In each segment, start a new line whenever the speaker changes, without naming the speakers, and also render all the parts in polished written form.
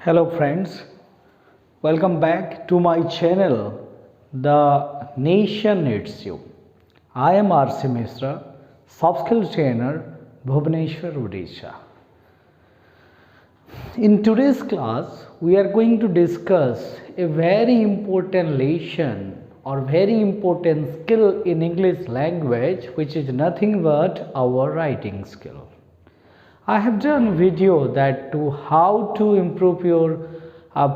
Hello friends, welcome back to my channel The Nation Needs You. I am RC Misra, soft skill trainer, Bhubaneswar, Odisha. In today's class, we are going to discuss a very important lesson or very important skill in English language, which is nothing but our writing skill. I have done video that to how to improve your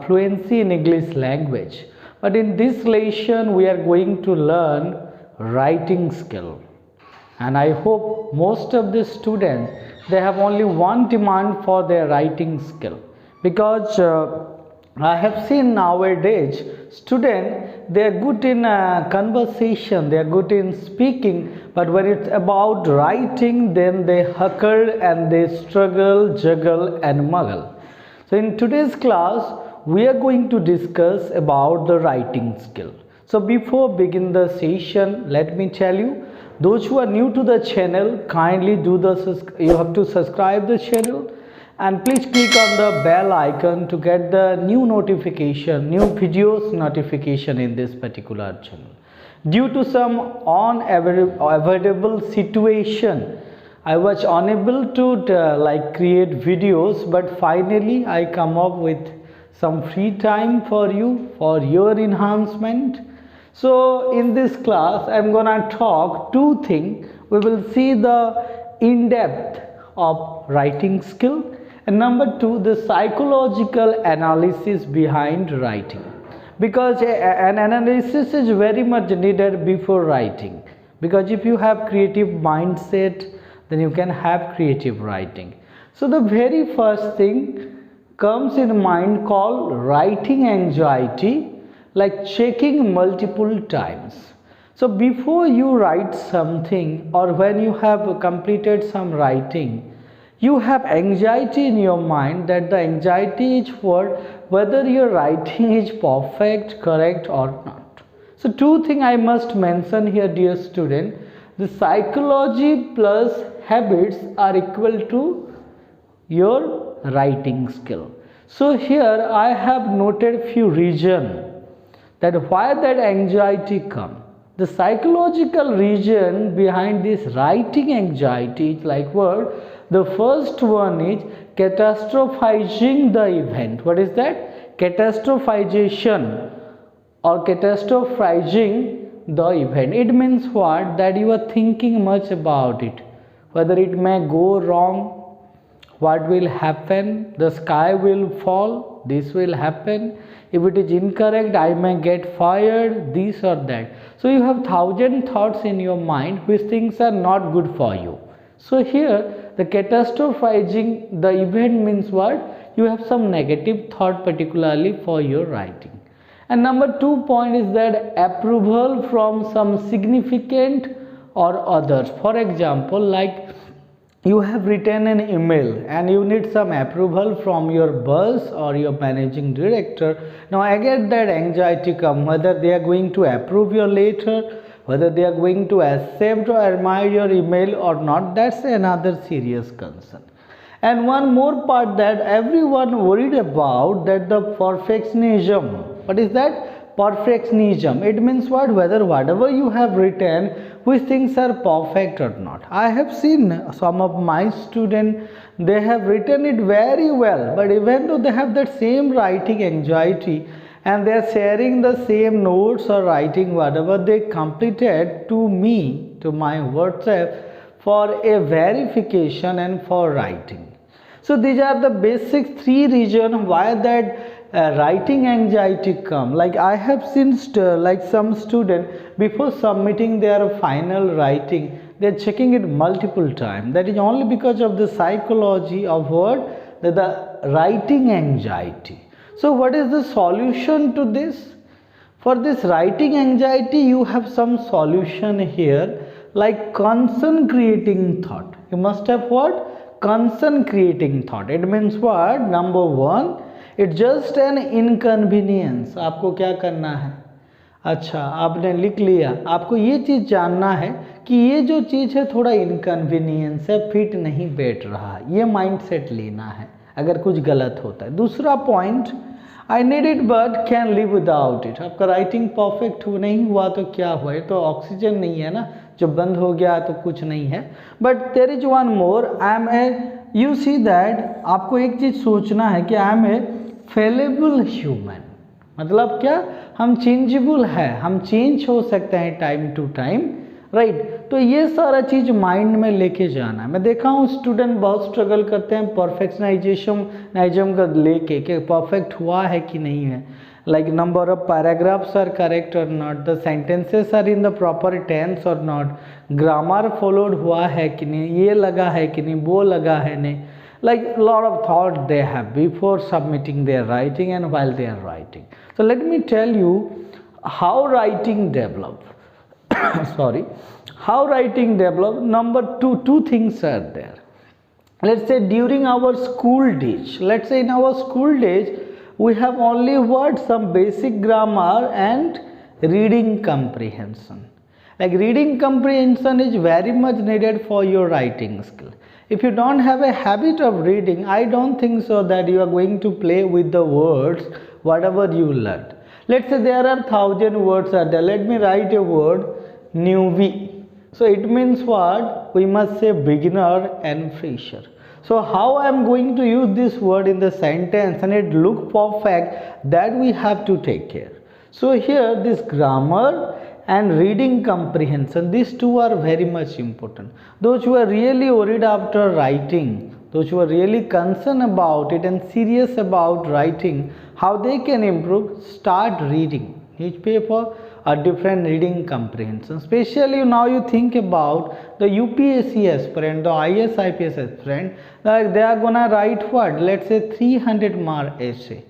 fluency in English language. But in this lesson, we are going to learn writing skill. And I hope most of the students, they have only one demand for their writing skill. Because I have seen nowadays students, they are good in conversation, they are good in speaking, but when it's about writing, then they huckle and they struggle, juggle and muggle. So in today's class, we are going to discuss about the writing skill. So before begin the session, let me tell you, those who are new to the channel, kindly you have to subscribe the channel. And please click on the bell icon to get the new notification, new videos notification in this particular channel. Due to some unavoidable situation, I was unable to create videos, but finally I come up with some free time for you, for your enhancement. So in this class, I'm gonna talk two things. We will see the in-depth of writing skill. And number two, the psychological analysis behind writing, because an analysis is very much needed before writing, because if you have creative mindset, then you can have creative writing. So the very first thing comes in mind called writing anxiety, like checking multiple times. So before you write something or when you have completed some writing, you have anxiety in your mind, that the anxiety is for whether your writing is perfect, correct or not. So two things I must mention here, dear student. The psychology plus habits are equal to your writing skill. So here I have noted few reasons that why that anxiety comes. The psychological reason behind this writing anxiety is like what? The first one is catastrophizing the event. What is that? Catastrophization or catastrophizing the event. It means what? That you are thinking much about it. Whether it may go wrong, what will happen, the sky will fall, this will happen. If it is incorrect, I may get fired, this or that. So you have 1,000 thoughts in your mind which things are not good for you. So here the catastrophizing the event means what? You have some negative thought particularly for your writing. And number 2 point is that approval from some significant or others. For example, like you have written an email and you need some approval from your boss or your managing director. Now I get that anxiety come, whether they are going to approve your letter, whether they are going to accept or admire your email or not. That's another serious concern. And one more part that everyone worried about, that the perfectionism. What is that? Perfectionism. It means what? Whether whatever you have written, which things are perfect or not. I have seen some of my students, they have written it very well, but even though they have that same writing anxiety and they are sharing the same notes or writing whatever they completed to me, to my WhatsApp, for a verification and for writing. So these are the basic three reasons why that writing anxiety come. Like I have seen like some student, before submitting their final writing, they are checking it multiple times. That is only because of the psychology of what? The writing anxiety. So what is the solution to this? For this writing anxiety, you have some solution here, like concern creating thought. You must have what? Concern creating thought. It means what? Number 1, it's just an inconvenience. आपको क्या करना है? अच्छा, आपने लिख लिया, आपको ये चीज़ जानना है कि ये जो चीज़ है थोड़ा इनकन्वीनियंस है, फिट नहीं बैठ रहा, ये माइंडसेट लेना है. अगर कुछ गलत होता है। दूसरा point, I need it but can live without it. आपका राइटिंग परफेक्ट नहीं हुआ तो क्या हुआ, ये तो ऑक्सीजन नहीं है ना, जब बंद हो गया तो कुछ नहीं है। But there is one more, I am a, you see that, आपको एक चीज़ सोचना है कि आई एम ए फेलेबल ह्यूमन। मतलब क्या, हम चेंजेबल है, हम चेंज हो सकते हैं टाइम टू टाइम, राइट। तो ये सारा चीज़ माइंड में लेके जाना है। मैं देखा हूँ स्टूडेंट बहुत स्ट्रगल करते हैं परफेक्शनाइजेशन का लेके, कि परफेक्ट हुआ है कि नहीं है, like number of paragraphs are correct or not, the sentences are in the proper tense or not, grammar followed हुआ है कि नहीं, ये लगा है कि नहीं, वो लगा है नहीं, like a lot of thought they have before submitting their writing and while they are writing. So let me tell you how writing develop. Sorry, how writing develop. Number two things are there. Let's say during our school days, let's say in our school days we have only what, some basic grammar and reading comprehension. Like reading comprehension is very much needed for your writing skill. If you don't have a habit of reading, I don't think so that you are going to play with the words whatever you learned. Let's say there are 1,000 words are there. Let me write a word, newbie. So it means what? We must say beginner and fresher. So how I am going to use this word in the sentence and it look perfect, that we have to take care. So here this grammar and reading comprehension, these two are very much important. Those who are really worried after writing, those who are really concerned about it and serious about writing, how they can improve, start reading newspaper or different reading comprehension. Especially now you think about the UPSC aspirant, the IS IPS aspirant, like they are gonna write what, let's say 300 mark essay.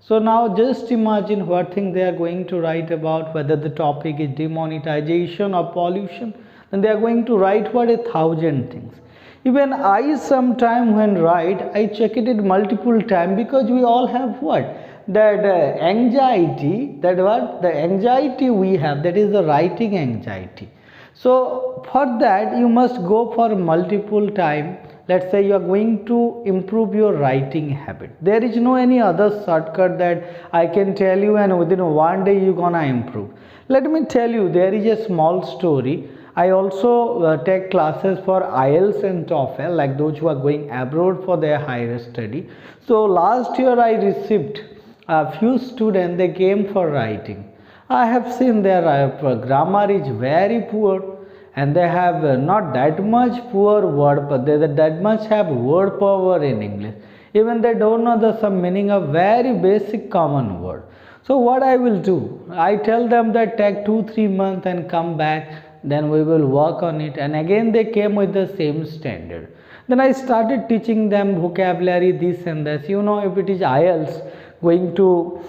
So now just imagine what thing they are going to write about, whether the topic is demonetization or pollution, then they are going to write what, 1,000 things. Even I sometime when write, I check it multiple time, because we all have what, that anxiety, that what, the anxiety we have, that is the writing anxiety. So for that you must go for multiple time. Let's say you are going to improve your writing habit. There is no any other shortcut that I can tell you and within one day you gonna improve. Let me tell you, there is a small story. I also take classes for IELTS and TOEFL, like those who are going abroad for their higher study. So last year I received a few students, they came for writing. I have seen their grammar is very poor, and they have not that much poor word, but they that much have word power in English. Even they don't know the some meaning of very basic common word. So what I will do, I tell them that take 2-3 months and come back, then we will work on it. And again they came with the same standard. Then I started teaching them vocabulary, this and that. You know, if it is IELTS, going to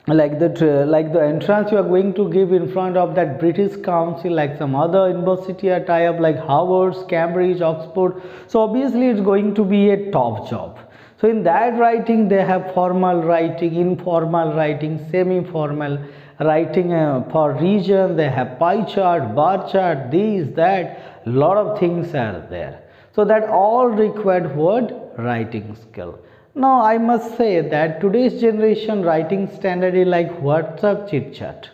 like the entrance you are going to give in front of that British Council, like some other university are tie up like Harvard, Cambridge, Oxford. So obviously it's going to be a top job. So in that writing they have formal writing, informal writing, semi-formal writing for region. They have pie chart, bar chart, these, that, lot of things are there. So that all required word writing skill. Now I must say that today's generation writing standard is like WhatsApp chit chat.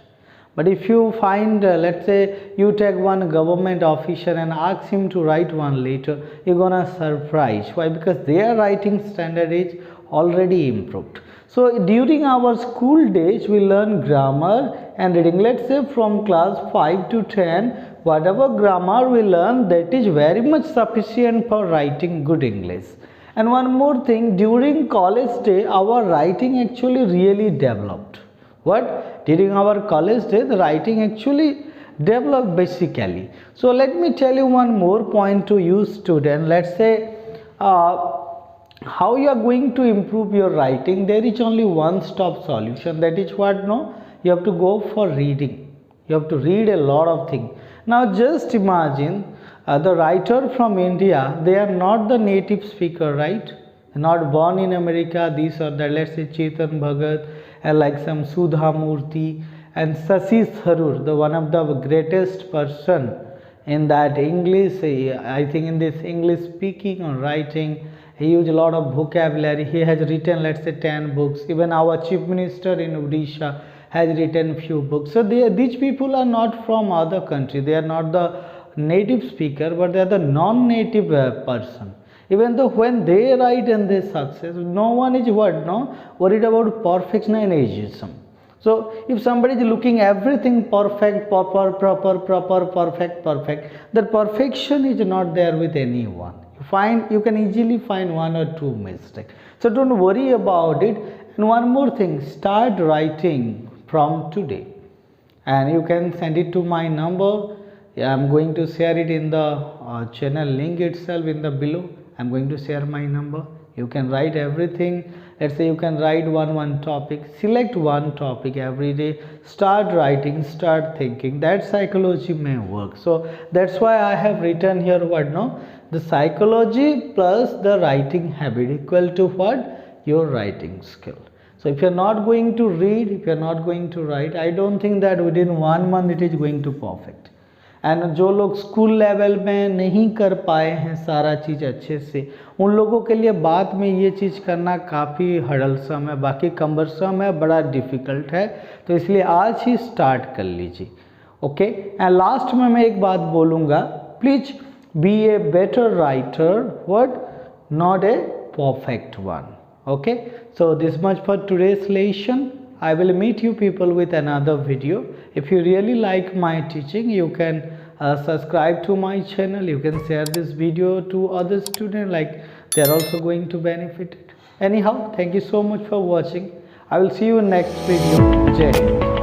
But if you find, let's say you take one government official and ask him to write one letter, you're gonna surprise. Why? Because their writing standard is already improved. So during our school days we learn grammar and reading. Let's say from class 5 to 10, whatever grammar we learn, that is very much sufficient for writing good English. And one more thing, during college day our writing actually really developed. What? During our college day the writing actually developed basically. So let me tell you one more point to you student. Let's say how you are going to improve your writing. There is only one stop solution. That is what? No, you have to go for reading. You have to read a lot of things. Now just imagine the writer from India, they are not the native speaker, right? Not born in America, this or that. Let's say Chetan Bhagat and like some Sudha Murthy and Shashi Tharoor, the one of the greatest person in that English, I think in this English speaking or writing he used a lot of vocabulary. He has written, let's say, 10 books. Even our chief minister in Odisha has written few books. So these people are not from other country. They are not the native speaker, but they are the non-native person. Even though when they write and they success, no one is worried about perfectionism. So if somebody is looking everything perfect, proper, perfect, that perfection is not there with anyone. You can easily find one or two mistakes. So don't worry about it. And one more thing, start writing from today. And you can send it to my number. I'm going to share it in the channel link itself in the below. I'm going to share my number. You can write everything. Let's say you can write one topic, select one topic every day, start writing, start thinking. That psychology may work. So that's why I have written here the psychology plus the writing habit equal to what? Your writing skill. So if you're not going to read, if you're not going to write, I don't think that within 1 month it is going to perfect. And जो लोग school level में नहीं कर पाए हैं सारा चीज़ अच्छे से, उन लोगों के लिए बाद में ये चीज़ करना काफ़ी हड़लसम है, बाकी कम्बरसम है, बड़ा डिफ़िकल्ट है. तो इसलिए आज ही स्टार्ट कर लीजिए. ओके. एंड लास्ट में मैं एक बात बोलूँगा, please be a better writer, what, not a perfect one. Okay, so this much for today's lesson. I will meet you people with another video. If you really like my teaching, you can subscribe to my channel. You can share this video to other students, like they are also going to benefit it. Anyhow, thank you so much for watching. I will see you in next video. Jai Hind.